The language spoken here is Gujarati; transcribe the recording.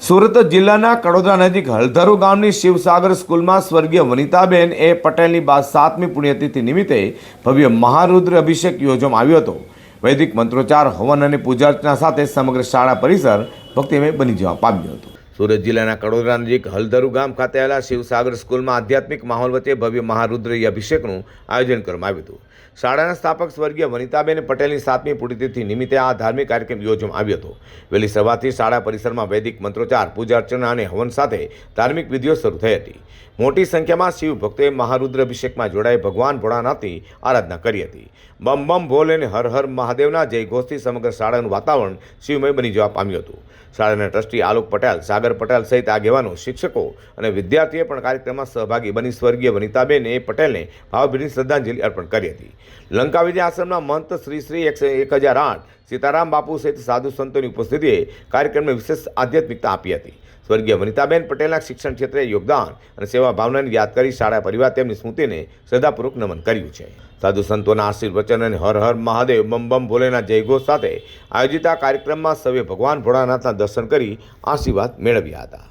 સુરત જિલ્લાના કડોદરા નજીક હલધરુ ગામની શિવસાગર સ્કૂલમાં સ્વર્ગીય વનિતાબેન એ પટેલની 7મી પુણ્યતિથિ નિમિત્તે ભવ્ય મહારુદ્ર અભિષેક યોજવામાં આવ્યો હતો। વૈદિક મંત્રોચ્ચાર, હવન અને પૂજાર્ચના સાથે સમગ્ર શાળા પરિસર ભક્તિમય બની જવા પામ્યો હતો। સુરત જિલ્લાના કડોદરા નજીક હલધરુ ગામ ખાતે આવેલા શિવસાગર સ્કૂલમાં આધ્યાત્મિક માહોલ વચ્ચે ભવ્ય મહારુદ્ર અભિષેકનું આયોજન કરવામાં આવ્યું હતું। શાળાના સ્થાપક સ્વર્ગીય વનિતાબેન પટેલની 7મી પુણ્યતિથિ નિમિત્તે આ ધાર્મિક કાર્યક્રમ યોજવામાં આવ્યો હતો। વહેલી સવારથી શાળા પરિસરમાં વૈદિક મંત્રોચ્ચાર, પૂજા અર્ચના અને હવન સાથે ધાર્મિક વિધિઓ શરૂ થઈ હતી। મોટી સંખ્યામાં શિવ ભક્તોએ મહારુદ્ર અભિષેકમાં જોડાઈ ભગવાન ભોળાનાથની આરાધના કરી હતી। બમ બમ ભોલે અને હર હર મહાદેવના જયઘોષથી સમગ્ર શાળાનું વાતાવરણ શિવમય બની જવા પામ્યું હતું। શાળાના ટ્રસ્ટી આલોક પટેલ, સાગર પટેલ સહિત આગેવાનો, શિક્ષકો અને વિદ્યાર્થીઓએ પણ કાર્યક્રમમાં સહભાગી બની સ્વર્ગીય વનિતાબેન એ પટેલને ભાવભીની શ્રદ્ધાંજલિ અર્પણ કરી હતી। લંકા વિજય આશ્રમના મહંત શ્રી 1008 સીતારામ બાપુ સહિત સાધુ સંતોની ઉપસ્થિતિએ કાર્યક્રમને વિશેષ આધ્યાત્મિકતા આપી હતી। સ્વર્ગીય વનિતાબેન પટેલના શિક્ષણ ક્ષેત્રે યોગદાન અને સેવા ભાવનાને યાદ કરી શાળા પરિવાર તેમની સ્મૃતિને શ્રદ્ધાપૂર્વક નમન કર્યું છે। સાધુ સંતોના આશીર્વચન અને હર હર મહાદેવ, બમ બમ ભોલેના જયઘોષ સાથે આયોજિત આ કાર્યક્રમમાં સૌએ ભગવાન ભોળાનાથના દર્શન કરી આશીર્વાદ મેળવ્યા હતા।